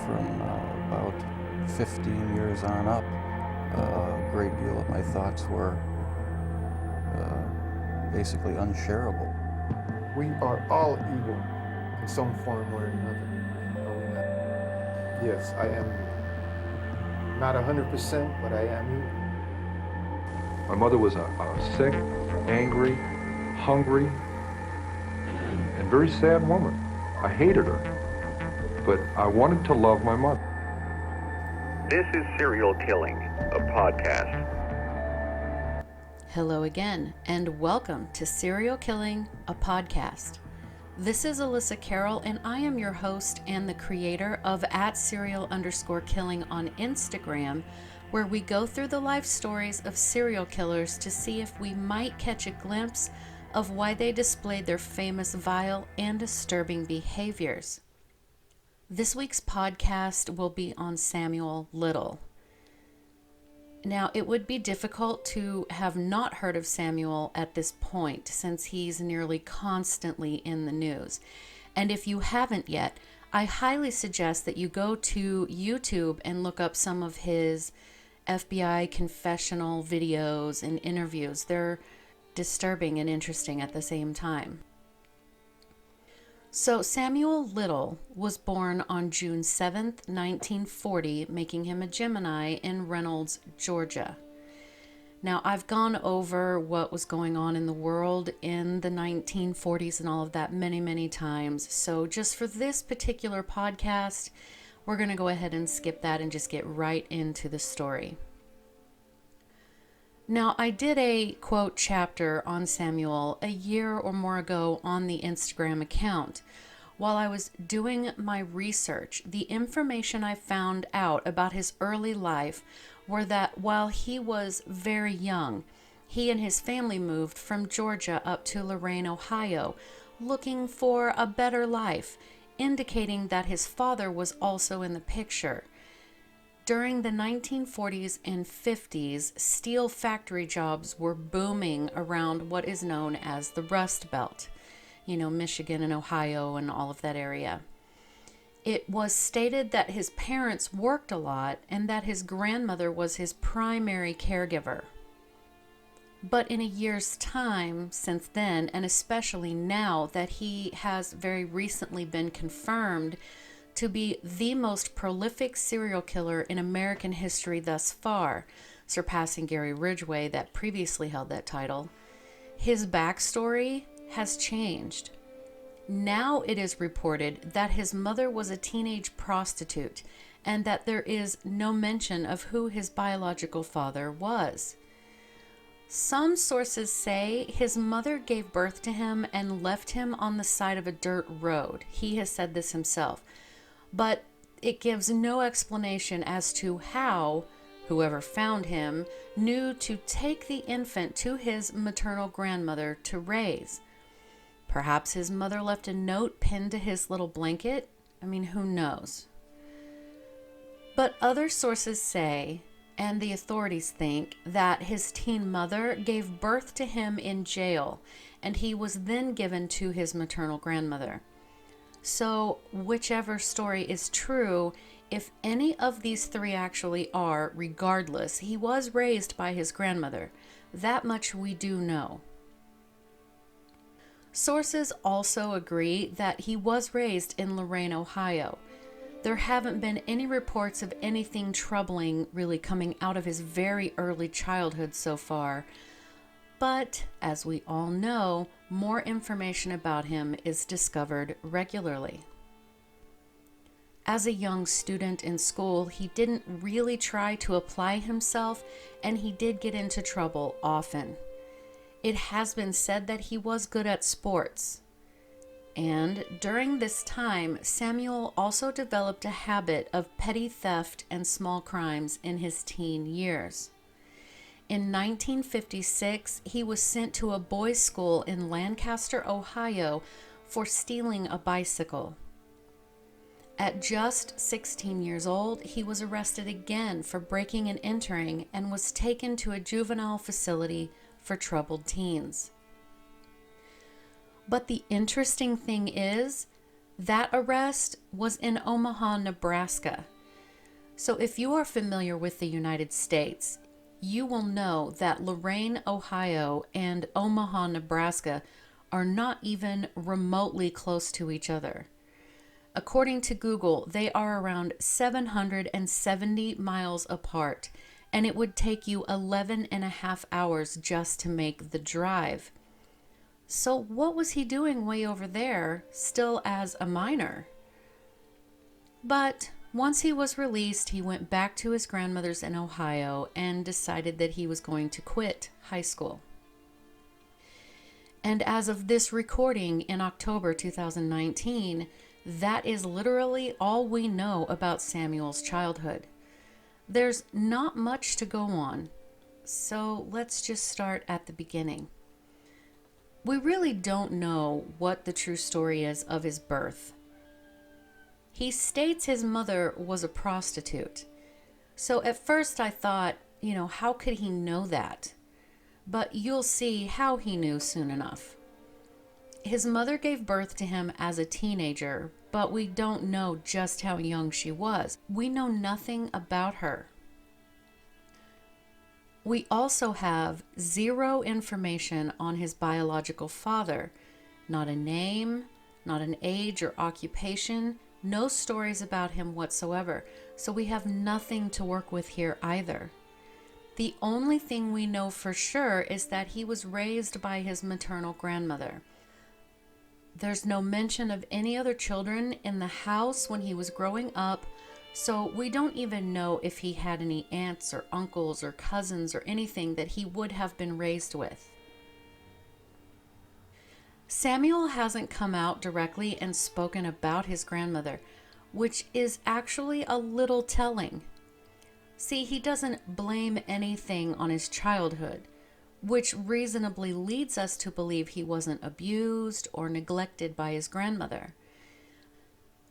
from about 15 years on up, a great deal of my thoughts were basically unshareable. We are all evil in some form or another, are we not? Yes, I am you. Not 100%, but I am you. My mother was a sick, angry, hungry, and very sad woman. I hated her, but I wanted to love my mother. This is Serial Killing, a podcast. Hello again, and welcome to Serial Killing, a podcast. This is Alyssa Carroll, and I am your host and the creator of @serial_killing on Instagram, where we go through the life stories of serial killers to see if we might catch a glimpse of why they displayed their famous vile and disturbing behaviors. This week's podcast will be on Samuel Little. Now, it would be difficult to have not heard of Samuel at this point, since he's nearly constantly in the news. And if you haven't yet, I highly suggest that you go to YouTube and look up some of his FBI confessional videos and interviews. They're disturbing and interesting at the same time. So Samuel Little was born on June 7th, 1940, making him a Gemini in Reynolds, Georgia. Now, I've gone over what was going on in the world in the 1940s and all of that many, many times. So just for this particular podcast, we're going to go ahead and skip that and just get right into the story. Now, I did a quote chapter on Samuel a year or more ago on the Instagram account. While I was doing my research, the information I found out about his early life were that while he was very young, he and his family moved from Georgia up to Lorain, Ohio, looking for a better life, indicating that his father was also in the picture. During the 1940s and 50s, steel factory jobs were booming around what is known as the Rust Belt. You know, Michigan and Ohio and all of that area. It was stated that his parents worked a lot and that his grandmother was his primary caregiver. But in a year's time since then, and especially now that he has very recently been confirmed to be the most prolific serial killer in American history thus far, surpassing Gary Ridgway that previously held that title, his backstory has changed. Now it is reported that his mother was a teenage prostitute and that there is no mention of who his biological father was. Some sources say his mother gave birth to him and left him on the side of a dirt road. He has said this himself. But it gives no explanation as to how whoever found him knew to take the infant to his maternal grandmother to raise. Perhaps his mother left a note pinned to his little blanket? I mean, who knows? But other sources say, and the authorities think, that his teen mother gave birth to him in jail, and he was then given to his maternal grandmother. So, whichever story is true, if any of these three actually are, regardless, he was raised by his grandmother. That much we do know. Sources also agree that he was raised in Lorain, Ohio. There haven't been any reports of anything troubling really coming out of his very early childhood so far. But, as we all know, more information about him is discovered regularly. As a young student in school, he didn't really try to apply himself, and he did get into trouble often. It has been said that he was good at sports. And during this time, Samuel also developed a habit of petty theft and small crimes in his teen years. In 1956, he was sent to a boys' school in Lancaster, Ohio, for stealing a bicycle. At just 16 years old, he was arrested again for breaking and entering and was taken to a juvenile facility for troubled teens. But the interesting thing is That arrest was in Omaha, Nebraska. So if you are familiar with the United States, you will know that Lorain, Ohio and Omaha, Nebraska are not even remotely close to each other. According to Google, they are around 770 miles apart, and it would take you 11 and a half hours just to make the drive. So what was he doing way over there, still as a minor? But once he was released, he went back to his grandmother's in Ohio and decided that he was going to quit high school. And as of this recording in October 2019, that is literally all we know about Samuel's childhood. There's not much to go on, so let's just start at the beginning. We really don't know what the true story is of his birth. He states his mother was a prostitute. So at first I thought, how could he know that? But you'll see how he knew soon enough. His mother gave birth to him as a teenager, but we don't know just how young she was. We know nothing about her. We also have zero information on his biological father. Not a name, not an age or occupation, no stories about him whatsoever. So we have nothing to work with here either. The only thing we know for sure is that he was raised by his maternal grandmother. There's no mention of any other children in the house when he was growing up, so we don't even know if he had any aunts or uncles or cousins or anything that he would have been raised with. Samuel hasn't come out directly and spoken about his grandmother, which is actually a little telling. See, he doesn't blame anything on his childhood, which reasonably leads us to believe he wasn't abused or neglected by his grandmother.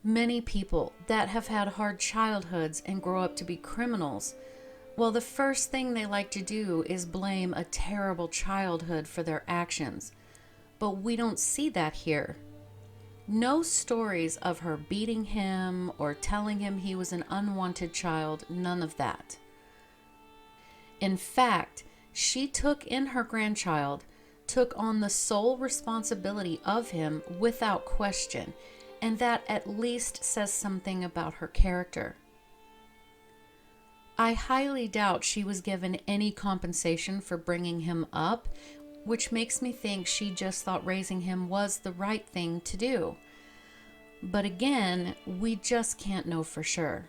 Many people that have had hard childhoods and grow up to be criminals, well, the first thing they like to do is blame a terrible childhood for their actions. But we don't see that here. No stories of her beating him or telling him he was an unwanted child, none of that. In fact, she took in her grandchild, took on the sole responsibility of him without question, and that at least says something about her character. I highly doubt she was given any compensation for bringing him up, which makes me think she just thought raising him was the right thing to do. But again, we just can't know for sure.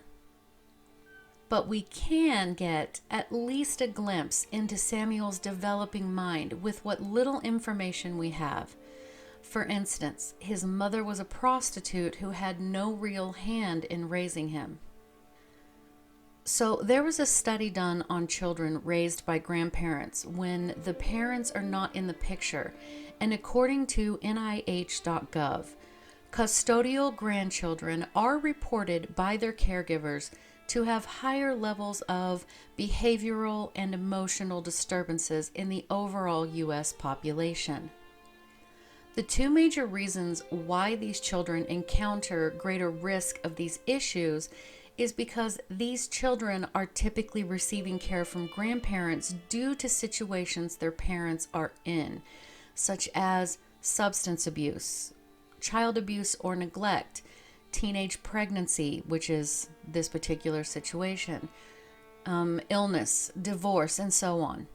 But we can get at least a glimpse into Samuel's developing mind with what little information we have. For instance, his mother was a prostitute who had no real hand in raising him. So there was a study done on children raised by grandparents when the parents are not in the picture, and according to NIH.gov, custodial grandchildren are reported by their caregivers to have higher levels of behavioral and emotional disturbances in the overall U.S. population. The two major reasons why these children encounter greater risk of these issues is because these children are typically receiving care from grandparents due to situations their parents are in, such as substance abuse, child abuse or neglect, teenage pregnancy, which is this particular situation, illness, divorce, and so on.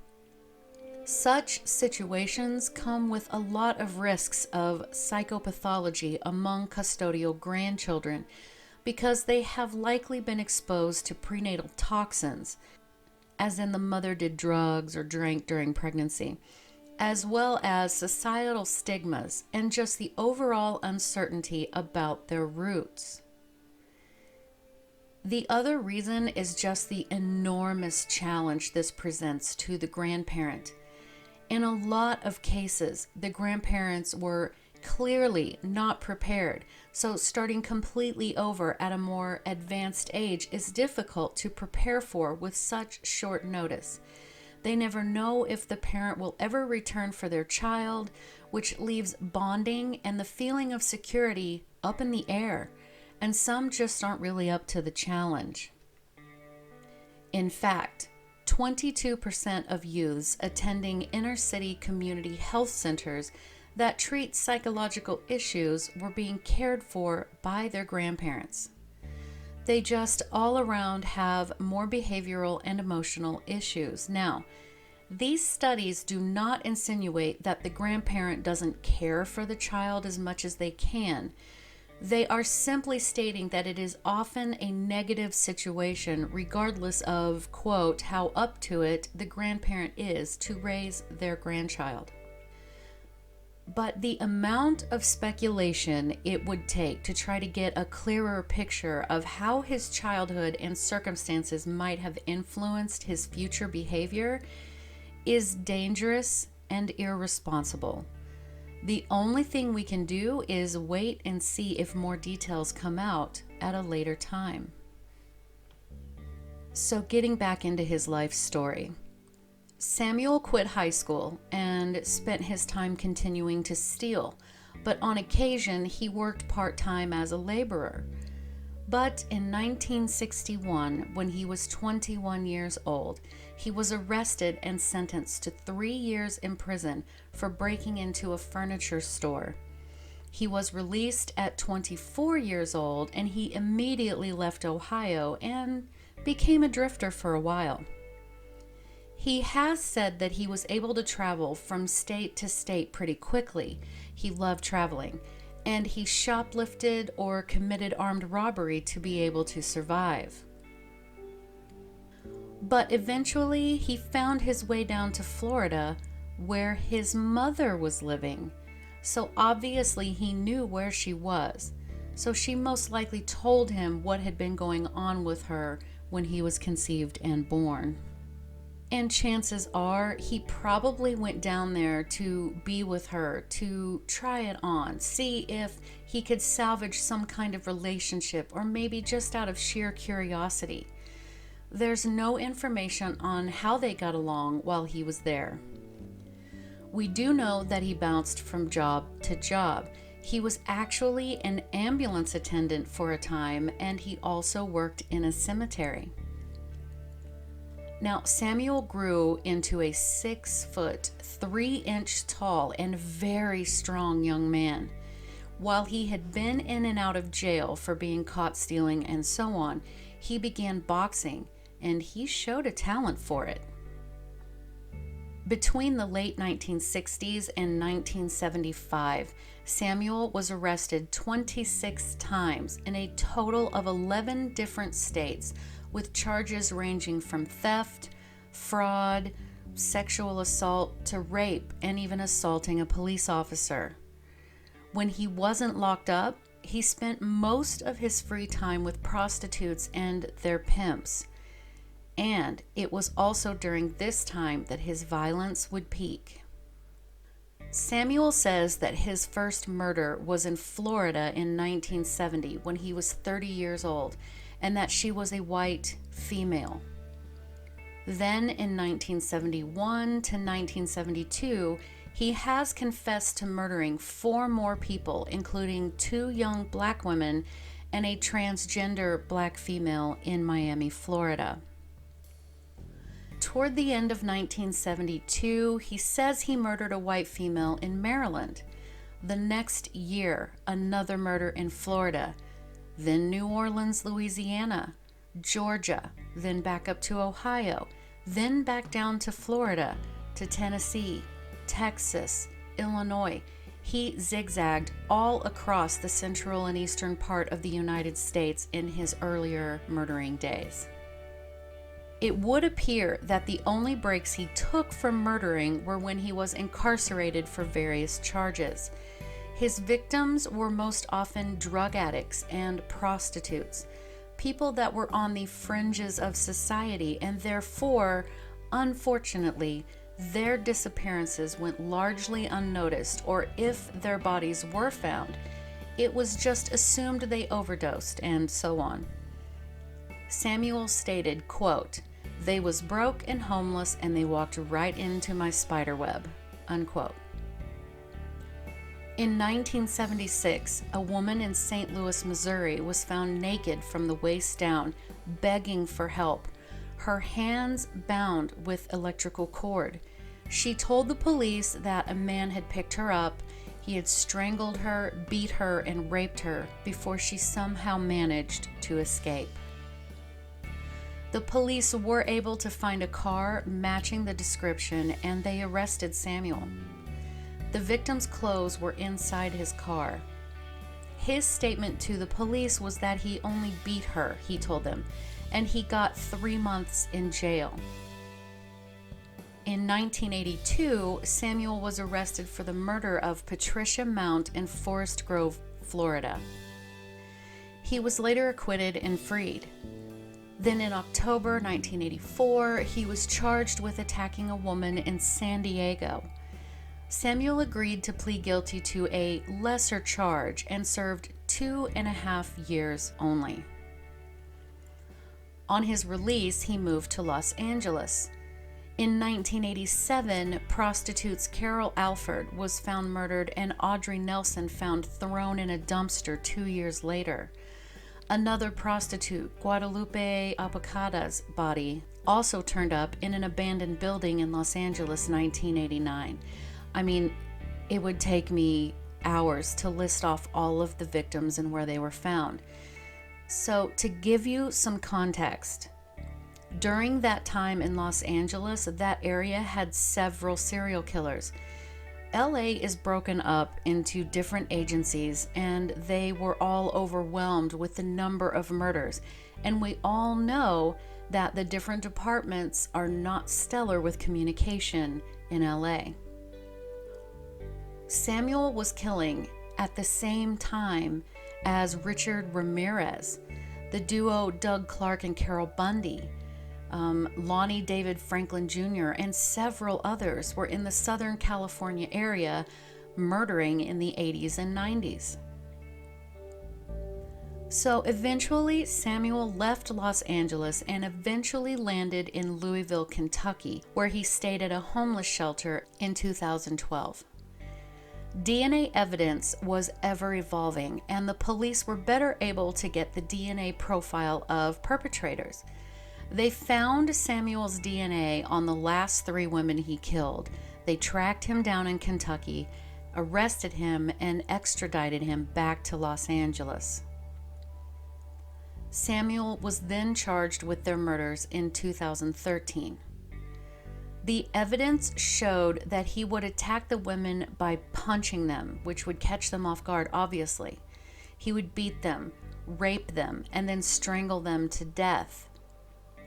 Such situations come with a lot of risks of psychopathology among custodial grandchildren because they have likely been exposed to prenatal toxins, as in the mother did drugs or drank during pregnancy, as well as societal stigmas and just the overall uncertainty about their roots. The other reason is just the enormous challenge this presents to the grandparent. In a lot of cases, the grandparents were clearly not prepared, so starting completely over at a more advanced age is difficult to prepare for with such short notice. They never know if the parent will ever return for their child, which leaves bonding and the feeling of security up in the air, and some just aren't really up to the challenge. In fact, 22% of youths attending inner city community health centers that treat psychological issues were being cared for by their grandparents. They just all around have more behavioral and emotional issues. Now, these studies do not insinuate that the grandparent doesn't care for the child as much as they can. They are simply stating that it is often a negative situation, regardless of, quote, how up to it the grandparent is to raise their grandchild. But the amount of speculation it would take to try to get a clearer picture of how his childhood and circumstances might have influenced his future behavior is dangerous and irresponsible. The only thing we can do is wait and see if more details come out at a later time. So getting back into his life story. Samuel quit high school and spent his time continuing to steal, but on occasion he worked part-time as a laborer. But in 1961, when he was 21 years old, he was arrested and sentenced to 3 years in prison for breaking into a furniture store. He was released at 24 years old, and he immediately left Ohio and became a drifter for a while. He has said that he was able to travel from state to state pretty quickly. He loved traveling, and he shoplifted or committed armed robbery to be able to survive. But eventually he found his way down to Florida, where his mother was living. So obviously he knew where she was. So she most likely told him what had been going on with her when he was conceived and born. And chances are he probably went down there to be with her, to try it on, see if he could salvage some kind of relationship, or maybe just out of sheer curiosity. There's no information on how they got along while he was there. We do know that he bounced from job to job. He was actually an ambulance attendant for a time, and he also worked in a cemetery. Now, Samuel grew into a 6 foot, 3 inch tall, and very strong young man. While he had been in and out of jail for being caught stealing and so on, he began boxing, and he showed a talent for it. Between the late 1960s and 1975, Samuel was arrested 26 times in a total of 11 different states, with charges ranging from theft, fraud, sexual assault, to rape, and even assaulting a police officer. When he wasn't locked up, he spent most of his free time with prostitutes and their pimps. And it was also during this time that his violence would peak. Samuel says that his first murder was in Florida in 1970 when he was 30 years old, and that she was a white female. Then in 1971 to 1972, he has confessed to murdering 4 more people, including 2 young black women and a transgender black female in Miami, Florida. Toward the end of 1972, he says he murdered a white female in Maryland. The next year, another murder in Florida, then New Orleans, Louisiana, Georgia, then back up to Ohio, then back down to Florida, to Tennessee, Texas, Illinois. He zigzagged all across the central and eastern part of the United States in his earlier murdering days. It would appear that the only breaks he took from murdering were when he was incarcerated for various charges. His victims were most often drug addicts and prostitutes, people that were on the fringes of society, and therefore, unfortunately, their disappearances went largely unnoticed, or if their bodies were found, it was just assumed they overdosed, and so on. Samuel stated, quote, "They was broke and homeless, and they walked right into my spider web," unquote. In 1976, a woman in St. Louis, Missouri was found naked from the waist down, begging for help, her hands bound with electrical cord. She told the police that a man had picked her up, he had strangled her, beat her, and raped her before she somehow managed to escape. The police were able to find a car matching the description, and they arrested Samuel. The victim's clothes were inside his car. His statement to the police was that he only beat her, he told them, and he got 3 months in jail. In 1982, Samuel was arrested for the murder of Patricia Mount in Forest Grove, Florida. He was later acquitted and freed. Then in October 1984, he was charged with attacking a woman in San Diego. Samuel agreed to plead guilty to a lesser charge and served 2.5 years only. On his release, he moved to Los Angeles. In 1987, prostitutes Carol Alford was found murdered and Audrey Nelson found thrown in a dumpster 2 years later. Another prostitute, Guadalupe Apocada's body, also turned up in an abandoned building in Los Angeles, 1989. I mean, it would take me hours to list off all of the victims and where they were found. So, to give you some context, during that time in Los Angeles, that area had several serial killers. LA is broken up into different agencies, and they were all overwhelmed with the number of murders. And we all know that the different departments are not stellar with communication in LA. Samuel was killing at the same time as Richard Ramirez, the duo Doug Clark and Carol Bundy, Lonnie David Franklin Jr., and several others were in the Southern California area murdering in the 80s and 90s. So eventually, Samuel left Los Angeles and eventually landed in Louisville, Kentucky, where he stayed at a homeless shelter in 2012. DNA evidence was ever evolving, and the police were better able to get the DNA profile of perpetrators. They found Samuel's DNA on the last 3 women he killed. They tracked him down in Kentucky, arrested him, and extradited him back to Los Angeles. Samuel was then charged with their murders in 2013. The evidence showed that he would attack the women by punching them, which would catch them off guard, obviously. He would beat them, rape them, and then strangle them to death.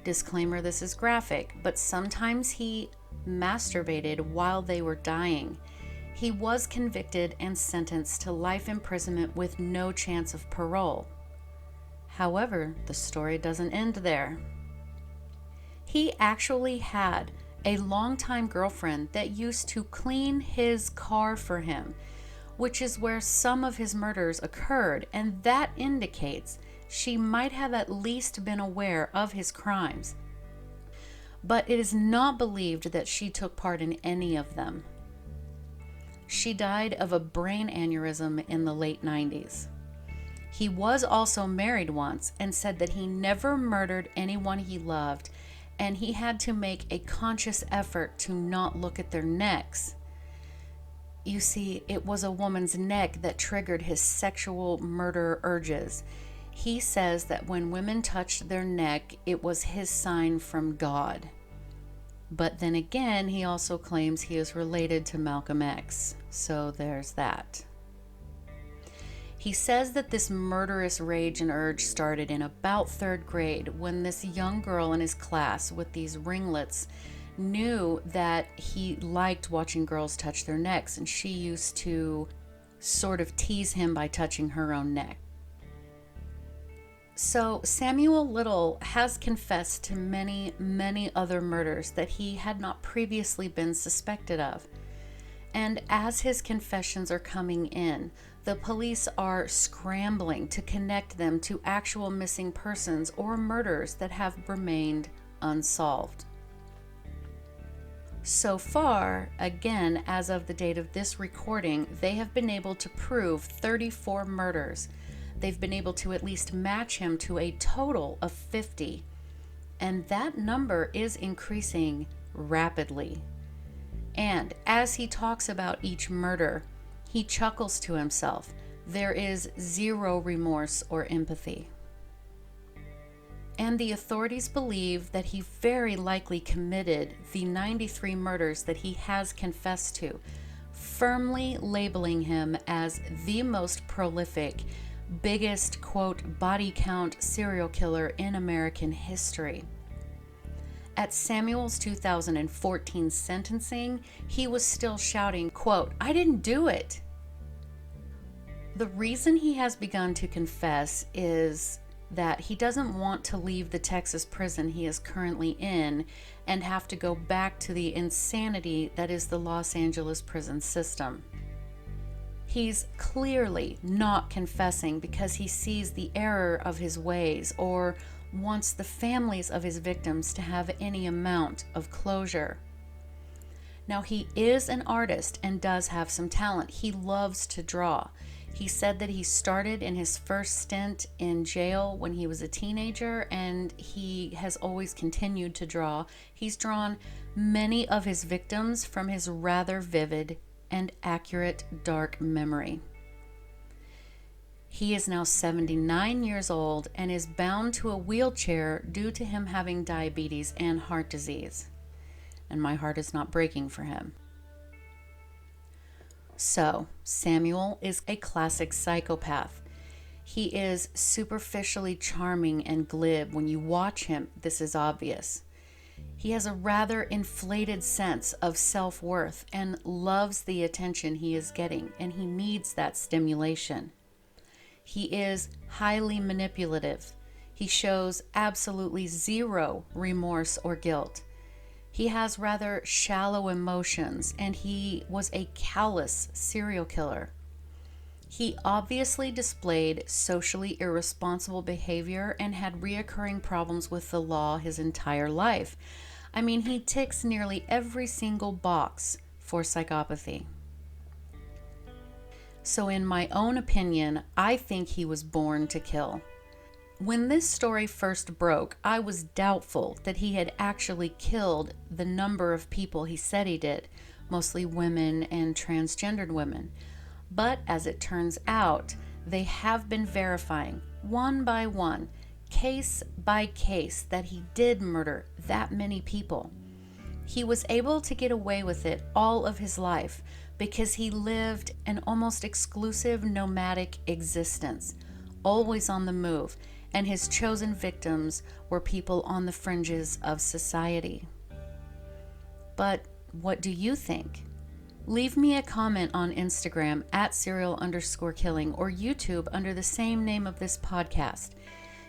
Disclaimer, this is graphic, but sometimes he masturbated while they were dying. He was convicted and sentenced to life imprisonment with no chance of parole. However, the story doesn't end there. He actually had a longtime girlfriend that used to clean his car for him, which is where some of his murders occurred, and that indicates she might have at least been aware of his crimes. But it is not believed that she took part in any of them. She died of a brain aneurysm in the late 90s. He was also married once and said that he never murdered anyone he loved, and he had to make a conscious effort to not look at their necks. You see, it was a woman's neck that triggered his sexual murder urges. He says that when women touched their neck, it was his sign from God. But then again, he also claims he is related to Malcolm X, so there's that. He says that this murderous rage and urge started in about 3rd grade when this young girl in his class with these ringlets knew that he liked watching girls touch their necks, and she used to sort of tease him by touching her own neck. So Samuel Little has confessed to many, many other murders that he had not previously been suspected of. And as his confessions are coming in, the police are scrambling to connect them to actual missing persons or murders that have remained unsolved. So far, again, as of the date of this recording, they have been able to prove 34 murders. They've been able to at least match him to a total of 50. And that number is increasing rapidly. And as he talks about each murder, he chuckles to himself. There is zero remorse or empathy. And the authorities believe that he very likely committed the 93 murders that he has confessed to, firmly labeling him as the most prolific, biggest, quote, body count serial killer in American history. At Samuel's 2014 sentencing, he was still shouting, quote, "I didn't do it." The reason he has begun to confess is that he doesn't want to leave the Texas prison he is currently in and have to go back to the insanity that is the Los Angeles prison system. He's clearly not confessing because he sees the error of his ways or wants the families of his victims to have any amount of closure. Now, he is an artist and does have some talent. He loves to draw. He said that he started in his first stint in jail when he was a teenager, and he has always continued to draw. He's drawn many of his victims from his rather vivid and accurate dark memory. He is now 79 years old and is bound to a wheelchair due to him having diabetes and heart disease. And my heart is not breaking for him. So, Samuel is a classic psychopath. He is superficially charming and glib. When you watch him, this is obvious. He has a rather inflated sense of self-worth and loves the attention he is getting, and he needs that stimulation. He is highly manipulative. He shows absolutely zero remorse or guilt. He has rather shallow emotions, and he was a callous serial killer. He obviously displayed socially irresponsible behavior and had reoccurring problems with the law his entire life. I mean, he ticks nearly every single box for psychopathy. So in my own opinion, I think he was born to kill. When this story first broke, I was doubtful that he had actually killed the number of people he said he did, mostly women and transgendered women. But as it turns out, they have been verifying, one by one, case by case, that he did murder that many people. He was able to get away with it all of his life because he lived an almost exclusive nomadic existence, always on the move, and his chosen victims were people on the fringes of society. But what do you think? Leave me a comment on Instagram at serial_killing or YouTube under the same name of this podcast.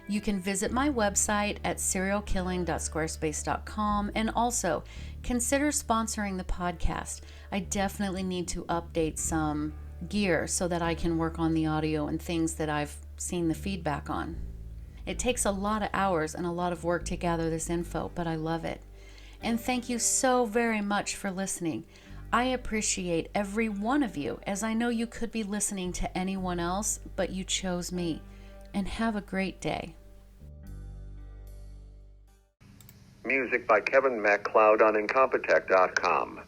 You can visit my website at serialkilling.squarespace.com, and also consider sponsoring the podcast. I definitely need to update some gear so that I can work on the audio and things that I've seen the feedback on. It takes a lot of hours and a lot of work to gather this info, but I love it. And thank you so very much for listening. I appreciate every one of you, as I know you could be listening to anyone else, but you chose me. And have a great day. Music by Kevin MacLeod on Incompetech.com.